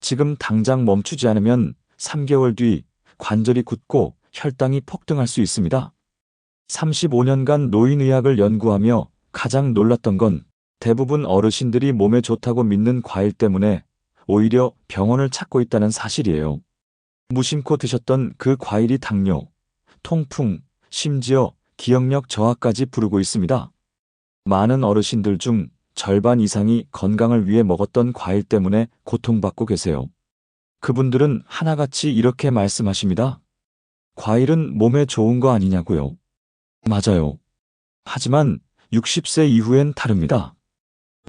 지금 당장 멈추지 않으면 3개월 뒤 관절이 굳고 혈당이 폭등할 수 있습니다. 35년간 노인의학을 연구하며 가장 놀랐던 건 대부분 어르신들이 몸에 좋다고 믿는 과일 때문에 오히려 병원을 찾고 있다는 사실이에요. 무심코 드셨던 그 과일이 당뇨, 통풍, 심지어 기억력 저하까지 부르고 있습니다. 많은 어르신들 중 절반 이상이 건강을 위해 먹었던 과일 때문에 고통받고 계세요. 그분들은 하나같이 이렇게 말씀하십니다. 과일은 몸에 좋은 거 아니냐고요. 맞아요. 하지만 60세 이후엔 다릅니다.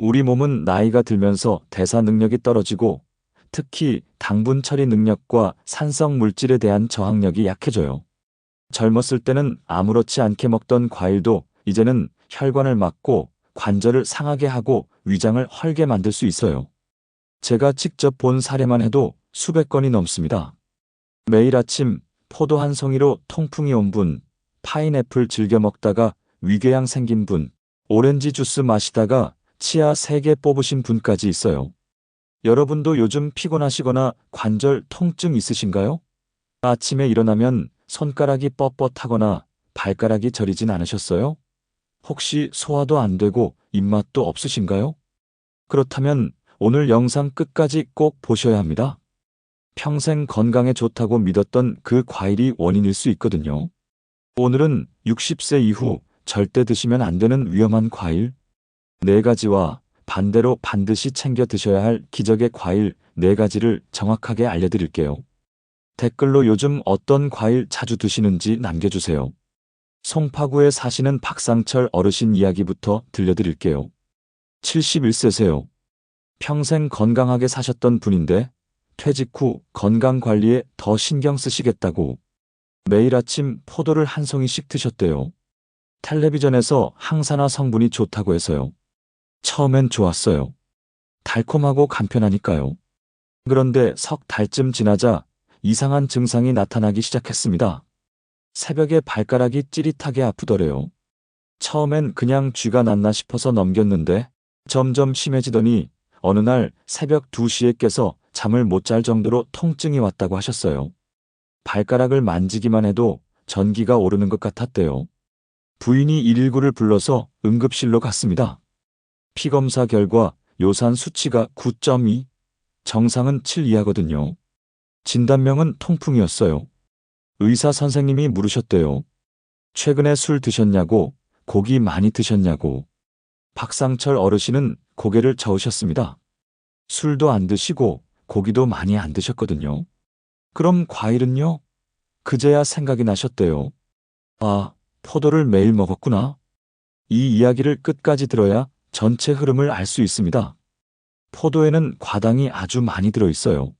우리 몸은 나이가 들면서 대사 능력이 떨어지고 특히 당분 처리 능력과 산성 물질에 대한 저항력이 약해져요. 젊었을 때는 아무렇지 않게 먹던 과일도 이제는 혈관을 막고 관절을 상하게 하고 위장을 헐게 만들 수 있어요. 제가 직접 본 사례만 해도 수백 건이 넘습니다. 매일 아침 포도 한 송이로 통풍이 온 분, 파인애플 즐겨 먹다가 위궤양 생긴 분, 오렌지 주스 마시다가 치아 3개 뽑으신 분까지 있어요. 여러분도 요즘 피곤하시거나 관절 통증 있으신가요? 아침에 일어나면 손가락이 뻣뻣하거나 발가락이 저리진 않으셨어요? 혹시 소화도 안 되고 입맛도 없으신가요? 그렇다면 오늘 영상 끝까지 꼭 보셔야 합니다. 평생 건강에 좋다고 믿었던 그 과일이 원인일 수 있거든요. 오늘은 60세 이후 절대 드시면 안 되는 위험한 과일 4가지와 반대로 반드시 챙겨 드셔야 할 기적의 과일 4가지를 정확하게 알려드릴게요. 댓글로 요즘 어떤 과일 자주 드시는지 남겨주세요. 송파구에 사시는 박상철 어르신 이야기부터 들려드릴게요. 71세세요. 평생 건강하게 사셨던 분인데 퇴직 후 건강관리에 더 신경 쓰시겠다고 매일 아침 포도를 한 송이씩 드셨대요. 텔레비전에서 항산화 성분이 좋다고 해서요. 처음엔 좋았어요. 달콤하고 간편하니까요. 그런데 석 달쯤 지나자 이상한 증상이 나타나기 시작했습니다. 새벽에 발가락이 찌릿하게 아프더래요. 처음엔 그냥 쥐가 났나 싶어서 넘겼는데 점점 심해지더니 어느 날 새벽 2시에 깨서 잠을 못 잘 정도로 통증이 왔다고 하셨어요. 발가락을 만지기만 해도 전기가 오르는 것 같았대요. 부인이 119를 불러서 응급실로 갔습니다. 피검사 결과 요산 수치가 9.2, 정상은 7 이하거든요. 진단명은 통풍이었어요. 의사 선생님이 물으셨대요. 최근에 술 드셨냐고, 고기 많이 드셨냐고. 박상철 어르신은 고개를 저으셨습니다. 술도 안 드시고 고기도 많이 안 드셨거든요. 그럼 과일은요? 그제야 생각이 나셨대요. 아, 포도를 매일 먹었구나. 이 이야기를 끝까지 들어야 전체 흐름을 알 수 있습니다. 포도에는 과당이 아주 많이 들어있어요.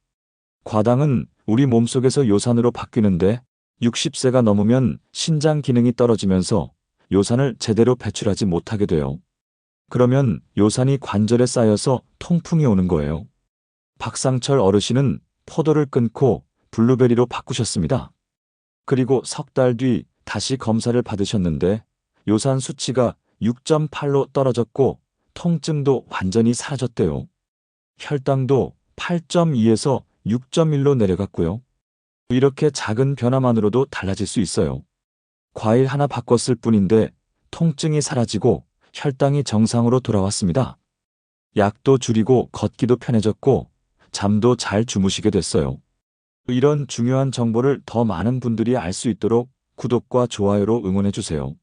과당은 우리 몸속에서 요산으로 바뀌는데 60세가 넘으면 신장 기능이 떨어지면서 요산을 제대로 배출하지 못하게 돼요. 그러면 요산이 관절에 쌓여서 통풍이 오는 거예요. 박상철 어르신은 포도를 끊고 블루베리로 바꾸셨습니다. 그리고 석 달 뒤 다시 검사를 받으셨는데 요산 수치가 6.8로 떨어졌고 통증도 완전히 사라졌대요. 혈당도 8.2에서 6.1로 내려갔고요. 이렇게 작은 변화만으로도 달라질 수 있어요. 과일 하나 바꿨을 뿐인데 통증이 사라지고 혈당이 정상으로 돌아왔습니다. 약도 줄이고 걷기도 편해졌고 잠도 잘 주무시게 됐어요. 이런 중요한 정보를 더 많은 분들이 알 수 있도록 구독과 좋아요로 응원해주세요.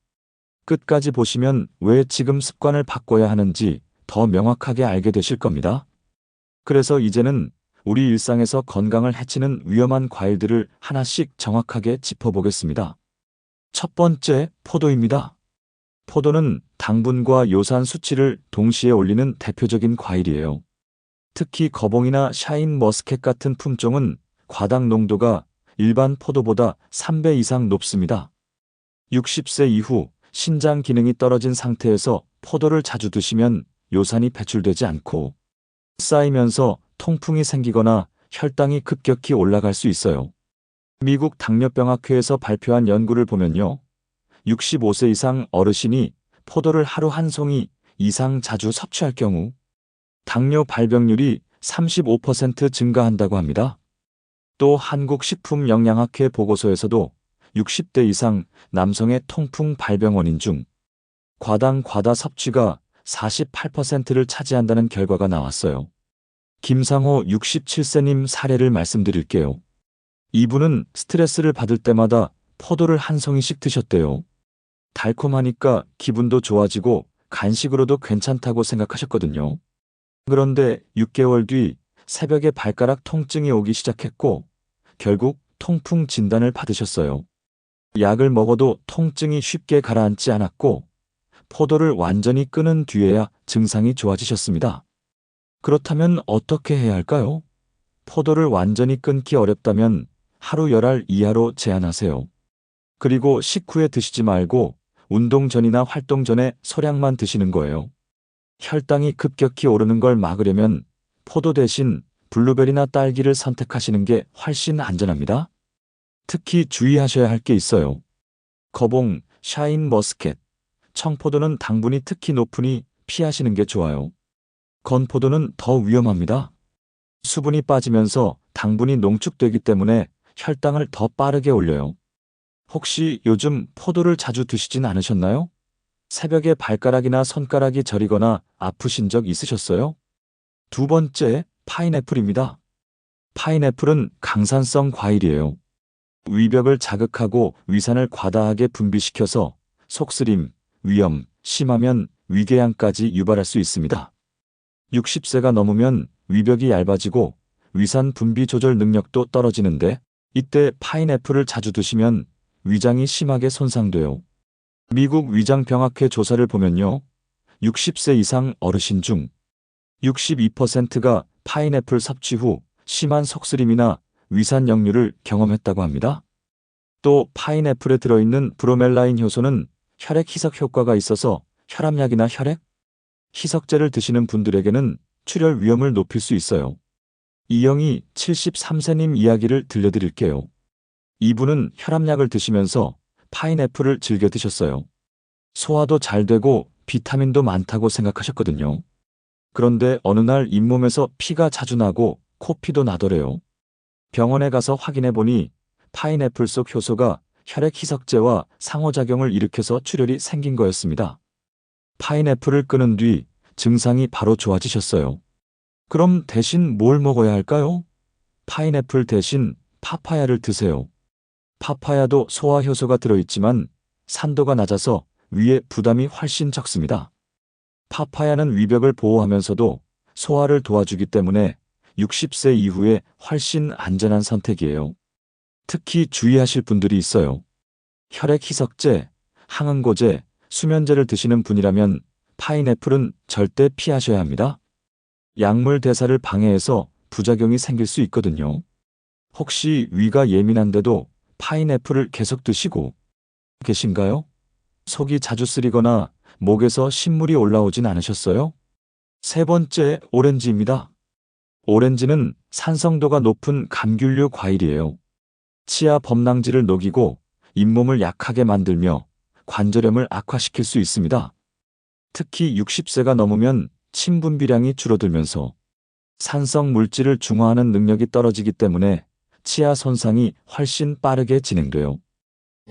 끝까지 보시면 왜 지금 습관을 바꿔야 하는지 더 명확하게 알게 되실 겁니다. 그래서 이제는 우리 일상에서 건강을 해치는 위험한 과일들을 하나씩 정확하게 짚어보겠습니다. 첫 번째, 포도입니다. 포도는 당분과 요산 수치를 동시에 올리는 대표적인 과일이에요. 특히 거봉이나 샤인 머스켓 같은 품종은 과당 농도가 일반 포도보다 3배 이상 높습니다. 60세 이후 신장 기능이 떨어진 상태에서 포도를 자주 드시면 요산이 배출되지 않고 쌓이면서 통풍이 생기거나 혈당이 급격히 올라갈 수 있어요. 미국 당뇨병학회에서 발표한 연구를 보면요. 65세 이상 어르신이 포도를 하루 한 송이 이상 자주 섭취할 경우 당뇨 발병률이 35% 증가한다고 합니다. 또 한국식품영양학회 보고서에서도 60대 이상 남성의 통풍 발병 원인 중 과다 섭취가 48%를 차지한다는 결과가 나왔어요. 김상호 67세님 사례를 말씀드릴게요. 이분은 스트레스를 받을 때마다 포도를 한 송이씩 드셨대요. 달콤하니까 기분도 좋아지고 간식으로도 괜찮다고 생각하셨거든요. 그런데 6개월 뒤 새벽에 발가락 통증이 오기 시작했고 결국 통풍 진단을 받으셨어요. 약을 먹어도 통증이 쉽게 가라앉지 않았고 포도를 완전히 끊은 뒤에야 증상이 좋아지셨습니다. 그렇다면 어떻게 해야 할까요? 포도를 완전히 끊기 어렵다면 하루 10알 이하로 제한하세요. 그리고 식후에 드시지 말고 운동 전이나 활동 전에 소량만 드시는 거예요. 혈당이 급격히 오르는 걸 막으려면 포도 대신 블루베리나 딸기를 선택하시는 게 훨씬 안전합니다. 특히 주의하셔야 할 게 있어요. 거봉, 샤인 머스켓, 청포도는 당분이 특히 높으니 피하시는 게 좋아요. 건포도는 더 위험합니다. 수분이 빠지면서 당분이 농축되기 때문에 혈당을 더 빠르게 올려요. 혹시 요즘 포도를 자주 드시진 않으셨나요? 새벽에 발가락이나 손가락이 저리거나 아프신 적 있으셨어요? 두 번째, 파인애플입니다. 파인애플은 강산성 과일이에요. 위벽을 자극하고 위산을 과다하게 분비시켜서 속쓰림, 위염, 심하면 위궤양까지 유발할 수 있습니다. 60세가 넘으면 위벽이 얇아지고 위산 분비 조절 능력도 떨어지는데 이때 파인애플을 자주 드시면 위장이 심하게 손상돼요. 미국 위장병학회 조사를 보면요. 60세 이상 어르신 중 62%가 파인애플 섭취 후 심한 속쓰림이나 위산 역류를 경험했다고 합니다. 또 파인애플에 들어있는 브로멜라인 효소는 혈액 희석 효과가 있어서 혈압약이나 혈액 희석제를 드시는 분들에게는 출혈 위험을 높일 수 있어요. 이영희 73세님 이야기를 들려드릴게요. 이분은 혈압약을 드시면서 파인애플을 즐겨 드셨어요. 소화도 잘 되고 비타민도 많다고 생각하셨거든요. 그런데 어느 날 잇몸에서 피가 자주 나고 코피도 나더래요. 병원에 가서 확인해 보니 파인애플 속 효소가 혈액 희석제와 상호작용을 일으켜서 출혈이 생긴 거였습니다. 파인애플을 끊은 뒤 증상이 바로 좋아지셨어요. 그럼 대신 뭘 먹어야 할까요? 파인애플 대신 파파야를 드세요. 파파야도 소화 효소가 들어있지만 산도가 낮아서 위에 부담이 훨씬 적습니다. 파파야는 위벽을 보호하면서도 소화를 도와주기 때문에 60세 이후에 훨씬 안전한 선택이에요. 특히 주의하실 분들이 있어요. 혈액 희석제, 항응고제, 수면제를 드시는 분이라면 파인애플은 절대 피하셔야 합니다. 약물 대사를 방해해서 부작용이 생길 수 있거든요. 혹시 위가 예민한데도 파인애플을 계속 드시고 계신가요? 속이 자주 쓰리거나 목에서 신물이 올라오진 않으셨어요? 세 번째, 오렌지입니다. 오렌지는 산성도가 높은 감귤류 과일이에요. 치아 범랑질을 녹이고 잇몸을 약하게 만들며 관절염을 악화시킬 수 있습니다. 특히 60세가 넘으면 침 분비량이 줄어들면서 산성 물질을 중화하는 능력이 떨어지기 때문에 치아 손상이 훨씬 빠르게 진행돼요.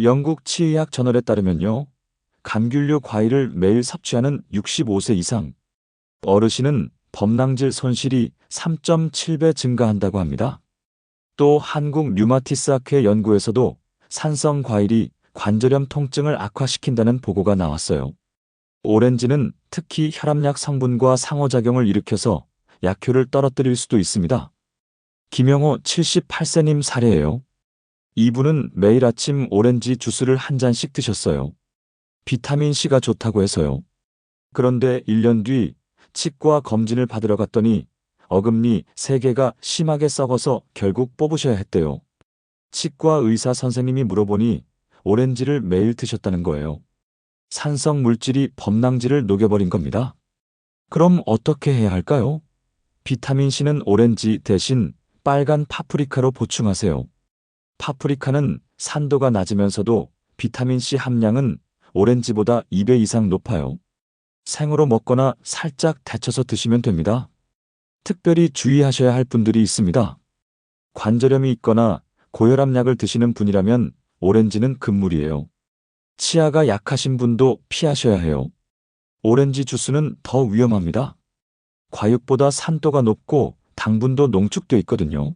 영국 치의학 저널에 따르면요. 감귤류 과일을 매일 섭취하는 65세 이상 어르신은 범랑질 손실이 3.7배 증가한다고 합니다. 또 한국 류마티스학회 연구에서도 산성 과일이 관절염 통증을 악화시킨다는 보고가 나왔어요. 오렌지는 특히 혈압약 성분과 상호작용을 일으켜서 약효를 떨어뜨릴 수도 있습니다. 김영호 78세님 사례예요. 이분은 매일 아침 오렌지 주스를 한 잔씩 드셨어요. 비타민C가 좋다고 해서요. 그런데 1년 뒤 치과 검진을 받으러 갔더니 어금니 3개가 심하게 썩어서 결국 뽑으셔야 했대요. 치과 의사 선생님이 물어보니 오렌지를 매일 드셨다는 거예요. 산성 물질이 범랑질을 녹여버린 겁니다. 그럼 어떻게 해야 할까요? 비타민C는 오렌지 대신 빨간 파프리카로 보충하세요. 파프리카는 산도가 낮으면서도 비타민C 함량은 오렌지보다 2배 이상 높아요. 생으로 먹거나 살짝 데쳐서 드시면 됩니다. 특별히 주의하셔야 할 분들이 있습니다. 관절염이 있거나 고혈압약을 드시는 분이라면 오렌지는 금물이에요. 치아가 약하신 분도 피하셔야 해요. 오렌지 주스는 더 위험합니다. 과육보다 산도가 높고 당분도 농축돼 있거든요.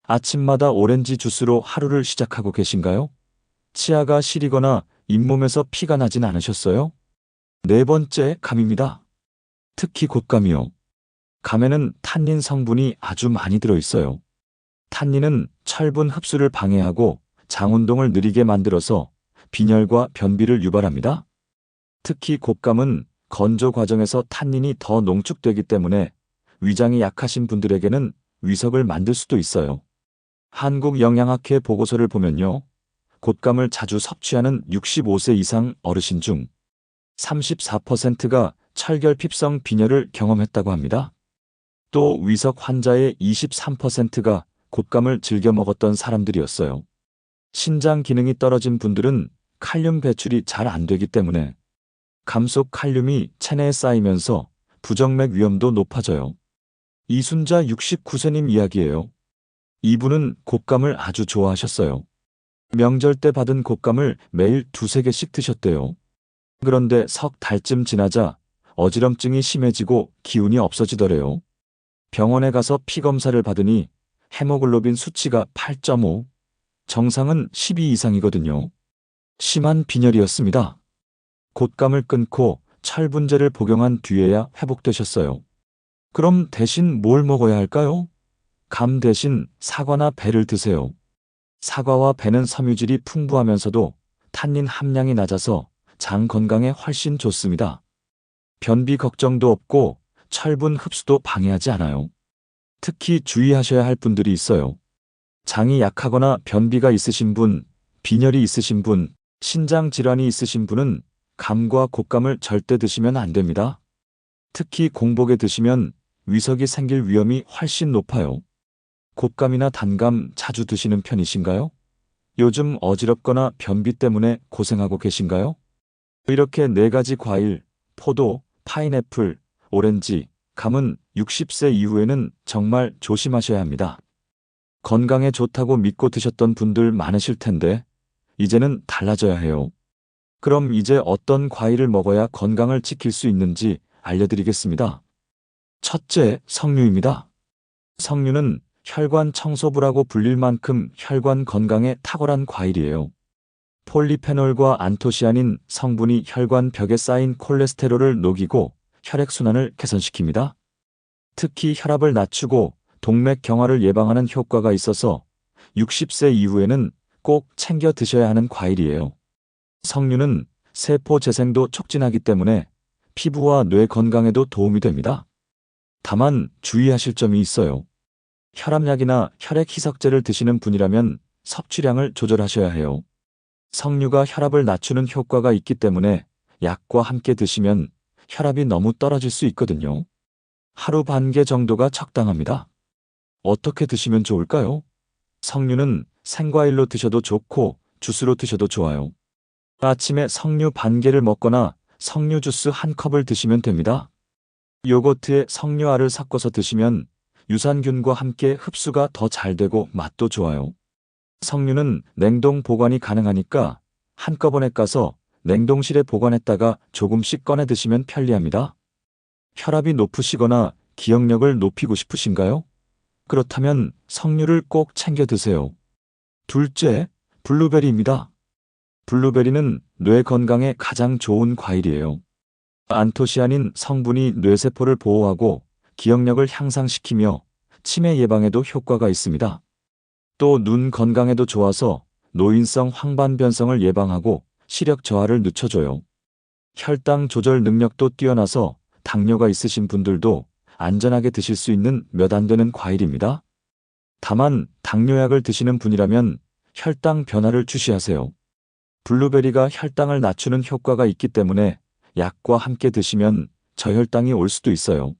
아침마다 오렌지 주스로 하루를 시작하고 계신가요? 치아가 시리거나 잇몸에서 피가 나진 않으셨어요? 네 번째, 감입니다. 특히 곶감이요. 감에는 탄닌 성분이 아주 많이 들어있어요. 탄닌은 철분 흡수를 방해하고 장 운동을 느리게 만들어서 빈혈과 변비를 유발합니다. 특히 곶감은 건조 과정에서 탄닌이 더 농축되기 때문에 위장이 약하신 분들에게는 위석을 만들 수도 있어요. 한국영양학회 보고서를 보면요. 곶감을 자주 섭취하는 65세 이상 어르신 중 34%가 철결핍성 빈혈을 경험했다고 합니다. 또 위석 환자의 23%가 곶감을 즐겨 먹었던 사람들이었어요. 신장 기능이 떨어진 분들은 칼륨 배출이 잘 안 되기 때문에 감 속 칼륨이 체내에 쌓이면서 부정맥 위험도 높아져요. 이순자 69세님 이야기예요. 이분은 곶감을 아주 좋아하셨어요. 명절 때 받은 곶감을 매일 2~3개씩 드셨대요. 그런데 석 달쯤 지나자 어지럼증이 심해지고 기운이 없어지더래요. 병원에 가서 피 검사를 받으니 헤모글로빈 수치가 8.5, 정상은 12 이상이거든요. 심한 빈혈이었습니다. 곶감을 끊고 철분제를 복용한 뒤에야 회복되셨어요. 그럼 대신 뭘 먹어야 할까요? 감 대신 사과나 배를 드세요. 사과와 배는 섬유질이 풍부하면서도 탄닌 함량이 낮아서 장 건강에 훨씬 좋습니다. 변비 걱정도 없고 철분 흡수도 방해하지 않아요. 특히 주의하셔야 할 분들이 있어요. 장이 약하거나 변비가 있으신 분, 빈혈이 있으신 분, 신장 질환이 있으신 분은 감과 곶감을 절대 드시면 안 됩니다. 특히 공복에 드시면 위석이 생길 위험이 훨씬 높아요. 곶감이나 단감 자주 드시는 편이신가요? 요즘 어지럽거나 변비 때문에 고생하고 계신가요? 이렇게 4가지 과일, 포도, 파인애플, 오렌지, 감은 60세 이후에는 정말 조심하셔야 합니다. 건강에 좋다고 믿고 드셨던 분들 많으실 텐데 이제는 달라져야 해요. 그럼 이제 어떤 과일을 먹어야 건강을 지킬 수 있는지 알려드리겠습니다. 첫째, 석류입니다. 석류는 혈관 청소부라고 불릴 만큼 혈관 건강에 탁월한 과일이에요. 폴리페놀과 안토시아닌 성분이 혈관 벽에 쌓인 콜레스테롤을 녹이고 혈액순환을 개선시킵니다. 특히 혈압을 낮추고 동맥 경화를 예방하는 효과가 있어서 60세 이후에는 꼭 챙겨 드셔야 하는 과일이에요. 석류는 세포 재생도 촉진하기 때문에 피부와 뇌 건강에도 도움이 됩니다. 다만 주의하실 점이 있어요. 혈압약이나 혈액 희석제를 드시는 분이라면 섭취량을 조절하셔야 해요. 석류가 혈압을 낮추는 효과가 있기 때문에 약과 함께 드시면 혈압이 너무 떨어질 수 있거든요. 하루 반 개 정도가 적당합니다. 어떻게 드시면 좋을까요? 석류는 생과일로 드셔도 좋고 주스로 드셔도 좋아요. 아침에 석류 반 개를 먹거나 석류 주스 1컵을 드시면 됩니다. 요거트에 석류알을 섞어서 드시면 유산균과 함께 흡수가 더 잘 되고 맛도 좋아요. 석류는 냉동 보관이 가능하니까 한꺼번에 까서 냉동실에 보관했다가 조금씩 꺼내 드시면 편리합니다. 혈압이 높으시거나 기억력을 높이고 싶으신가요? 그렇다면 석류를 꼭 챙겨 드세요. 둘째, 블루베리입니다. 블루베리는 뇌 건강에 가장 좋은 과일이에요. 안토시아닌 성분이 뇌세포를 보호하고 기억력을 향상시키며 치매 예방에도 효과가 있습니다. 또 눈 건강에도 좋아서 노인성 황반변성을 예방하고 시력 저하를 늦춰줘요. 혈당 조절 능력도 뛰어나서 당뇨가 있으신 분들도 안전하게 드실 수 있는 몇 안 되는 과일입니다. 다만 당뇨약을 드시는 분이라면 혈당 변화를 주시하세요. 블루베리가 혈당을 낮추는 효과가 있기 때문에 약과 함께 드시면 저혈당이 올 수도 있어요.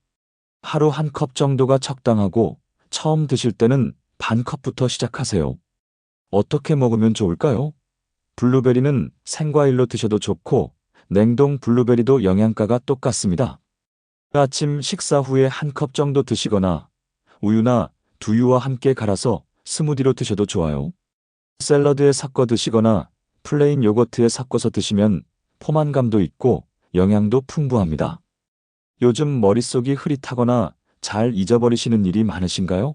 하루 1컵 정도가 적당하고 처음 드실 때는 반 컵부터 시작하세요. 어떻게 먹으면 좋을까요? 블루베리는 생과일로 드셔도 좋고 냉동 블루베리도 영양가가 똑같습니다. 아침 식사 후에 한 컵 정도 드시거나 우유나 두유와 함께 갈아서 스무디로 드셔도 좋아요. 샐러드에 섞어 드시거나 플레인 요거트에 섞어서 드시면 포만감도 있고 영양도 풍부합니다. 요즘 머릿속이 흐릿하거나 잘 잊어버리시는 일이 많으신가요?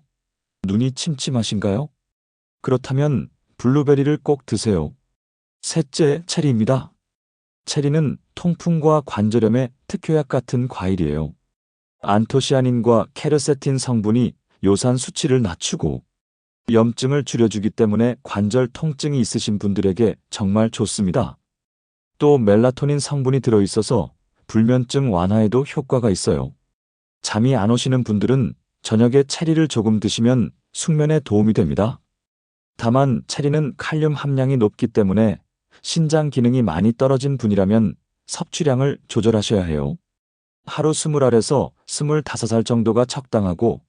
눈이 침침하신가요? 그렇다면 블루베리를 꼭 드세요. 셋째, 체리입니다. 체리는 통풍과 관절염에 특효약 같은 과일이에요. 안토시아닌과 케르세틴 성분이 요산 수치를 낮추고 염증을 줄여주기 때문에 관절 통증이 있으신 분들에게 정말 좋습니다. 또 멜라토닌 성분이 들어있어서 불면증 완화에도 효과가 있어요. 잠이 안 오시는 분들은 저녁에 체리를 조금 드시면 숙면에 도움이 됩니다. 다만 체리는 칼륨 함량이 높기 때문에 신장 기능이 많이 떨어진 분이라면 섭취량을 조절하셔야 해요. 하루 20알에서 25알 정도가 적당하고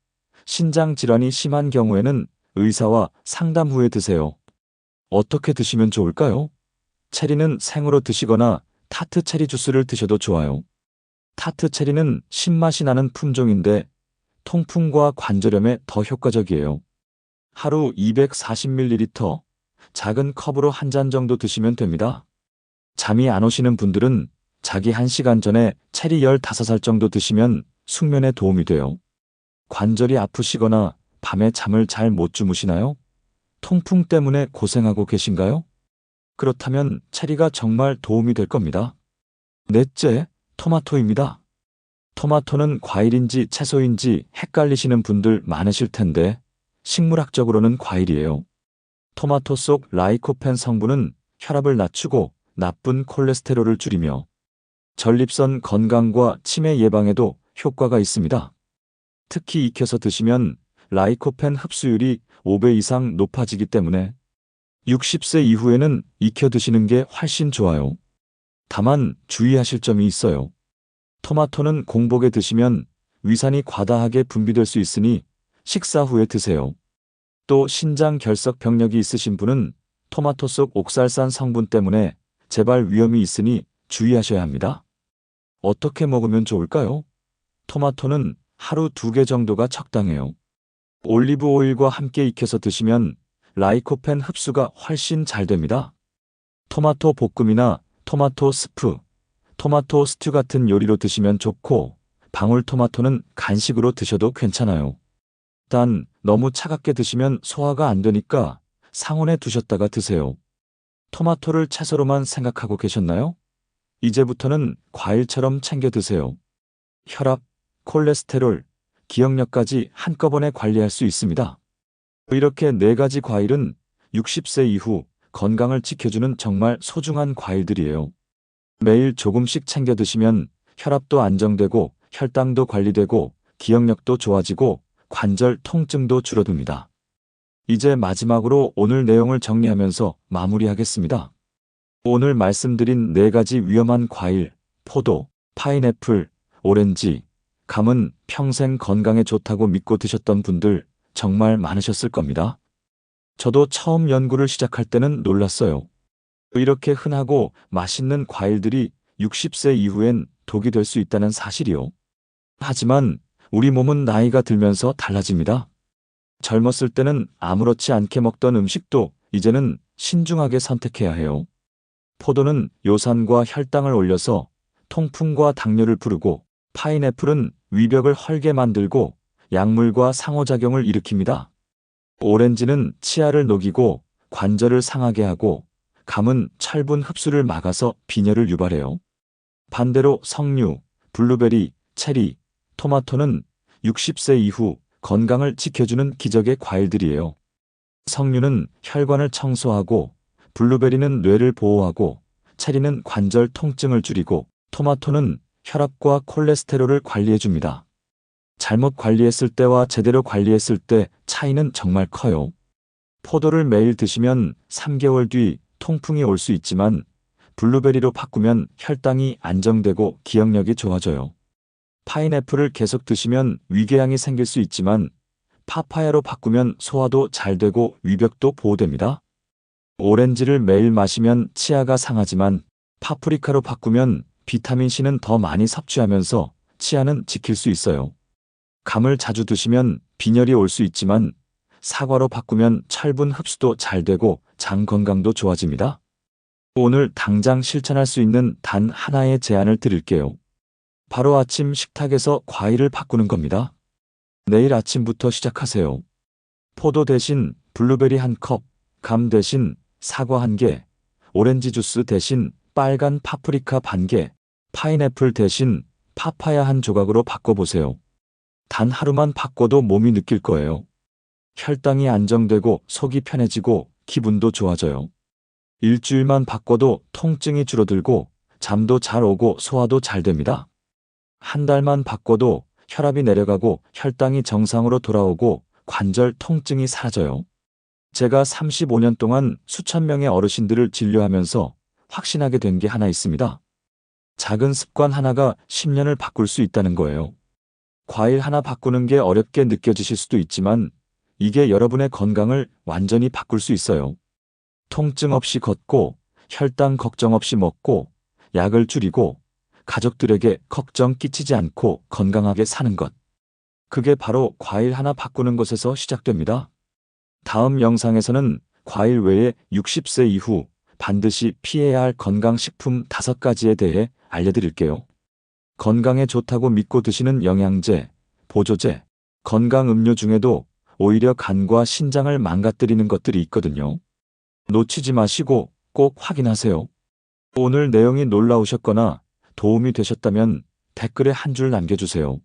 신장 질환이 심한 경우에는 의사와 상담 후에 드세요. 어떻게 드시면 좋을까요? 체리는 생으로 드시거나 타트 체리 주스를 드셔도 좋아요. 타트 체리는 신맛이 나는 품종인데 통풍과 관절염에 더 효과적이에요. 하루 240ml, 작은 컵으로 한 잔 정도 드시면 됩니다. 잠이 안 오시는 분들은 자기 1시간 전에 체리 15알 정도 드시면 숙면에 도움이 돼요. 관절이 아프시거나 밤에 잠을 잘 못 주무시나요? 통풍 때문에 고생하고 계신가요? 그렇다면 체리가 정말 도움이 될 겁니다. 넷째, 토마토입니다. 토마토는 과일인지 채소인지 헷갈리시는 분들 많으실 텐데 식물학적으로는 과일이에요. 토마토 속 라이코펜 성분은 혈압을 낮추고 나쁜 콜레스테롤을 줄이며 전립선 건강과 치매 예방에도 효과가 있습니다. 특히 익혀서 드시면 라이코펜 흡수율이 5배 이상 높아지기 때문에 60세 이후에는 익혀 드시는 게 훨씬 좋아요. 다만 주의하실 점이 있어요. 토마토는 공복에 드시면 위산이 과다하게 분비될 수 있으니 식사 후에 드세요. 또 신장 결석 병력이 있으신 분은 토마토 속 옥살산 성분 때문에 재발 위험이 있으니 주의하셔야 합니다. 어떻게 먹으면 좋을까요? 토마토는 하루 2개 정도가 적당해요. 올리브 오일과 함께 익혀서 드시면 라이코펜 흡수가 훨씬 잘 됩니다. 토마토 볶음이나 토마토 스프, 토마토 스튜 같은 요리로 드시면 좋고 방울토마토는 간식으로 드셔도 괜찮아요. 단 너무 차갑게 드시면 소화가 안 되니까 상온에 두셨다가 드세요. 토마토를 채소로만 생각하고 계셨나요? 이제부터는 과일처럼 챙겨 드세요. 혈압, 콜레스테롤, 기억력까지 한꺼번에 관리할 수 있습니다. 이렇게 4가지 과일은 60세 이후 건강을 지켜주는 정말 소중한 과일들이에요. 매일 조금씩 챙겨 드시면 혈압도 안정되고 혈당도 관리되고 기억력도 좋아지고 관절 통증도 줄어듭니다. 이제 마지막으로 오늘 내용을 정리하면서 마무리하겠습니다. 오늘 말씀드린 4가지 위험한 과일, 포도, 파인애플, 오렌지, 감은 평생 건강에 좋다고 믿고 드셨던 분들 정말 많으셨을 겁니다. 저도 처음 연구를 시작할 때는 놀랐어요. 이렇게 흔하고 맛있는 과일들이 60세 이후엔 독이 될 수 있다는 사실이요. 하지만 우리 몸은 나이가 들면서 달라집니다. 젊었을 때는 아무렇지 않게 먹던 음식도 이제는 신중하게 선택해야 해요. 포도는 요산과 혈당을 올려서 통풍과 당뇨를 부르고 파인애플은 위벽을 헐게 만들고 약물과 상호작용을 일으킵니다. 오렌지는 치아를 녹이고 관절을 상하게 하고 감은 철분 흡수를 막아서 빈혈을 유발해요. 반대로 석류, 블루베리, 체리, 토마토는 60세 이후 건강을 지켜주는 기적의 과일들이에요. 석류는 혈관을 청소하고 블루베리는 뇌를 보호하고 체리는 관절 통증을 줄이고 토마토는 혈압과 콜레스테롤을 관리해줍니다. 잘못 관리했을 때와 제대로 관리했을 때 차이는 정말 커요. 포도를 매일 드시면 3개월 뒤 통풍이 올 수 있지만 블루베리로 바꾸면 혈당이 안정되고 기억력이 좋아져요. 파인애플을 계속 드시면 위궤양이 생길 수 있지만 파파야로 바꾸면 소화도 잘 되고 위벽도 보호됩니다. 오렌지를 매일 마시면 치아가 상하지만 파프리카로 바꾸면 비타민C는 더 많이 섭취하면서 치아는 지킬 수 있어요. 감을 자주 드시면 빈혈이 올 수 있지만 사과로 바꾸면 철분 흡수도 잘 되고 장 건강도 좋아집니다. 오늘 당장 실천할 수 있는 단 하나의 제안을 드릴게요. 바로 아침 식탁에서 과일을 바꾸는 겁니다. 내일 아침부터 시작하세요. 포도 대신 블루베리 1컵, 감 대신 사과 1개, 오렌지 주스 대신 빨간 파프리카 반 개, 파인애플 대신 파파야 1조각으로 바꿔보세요. 단 하루만 바꿔도 몸이 느낄 거예요. 혈당이 안정되고 속이 편해지고 기분도 좋아져요. 일주일만 바꿔도 통증이 줄어들고 잠도 잘 오고 소화도 잘 됩니다. 한 달만 바꿔도 혈압이 내려가고 혈당이 정상으로 돌아오고 관절 통증이 사라져요. 제가 35년 동안 수천 명의 어르신들을 진료하면서 확신하게 된 게 하나 있습니다. 작은 습관 하나가 10년을 바꿀 수 있다는 거예요. 과일 하나 바꾸는 게 어렵게 느껴지실 수도 있지만 이게 여러분의 건강을 완전히 바꿀 수 있어요. 통증 없이 걷고 혈당 걱정 없이 먹고 약을 줄이고 가족들에게 걱정 끼치지 않고 건강하게 사는 것. 그게 바로 과일 하나 바꾸는 것에서 시작됩니다. 다음 영상에서는 과일 외에 60세 이후 반드시 피해야 할 건강식품 5가지에 대해 알려드릴게요. 건강에 좋다고 믿고 드시는 영양제, 보조제, 건강음료 중에도 오히려 간과 신장을 망가뜨리는 것들이 있거든요. 놓치지 마시고 꼭 확인하세요. 오늘 내용이 놀라우셨거나 도움이 되셨다면 댓글에 한 줄 남겨주세요.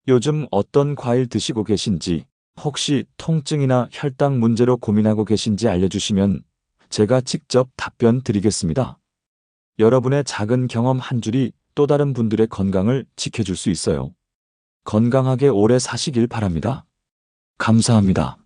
요즘 어떤 과일 드시고 계신지, 혹시 통증이나 혈당 문제로 고민하고 계신지 알려주시면 제가 직접 답변 드리겠습니다. 여러분의 작은 경험 한 줄이 또 다른 분들의 건강을 지켜줄 수 있어요. 건강하게 오래 사시길 바랍니다. 감사합니다.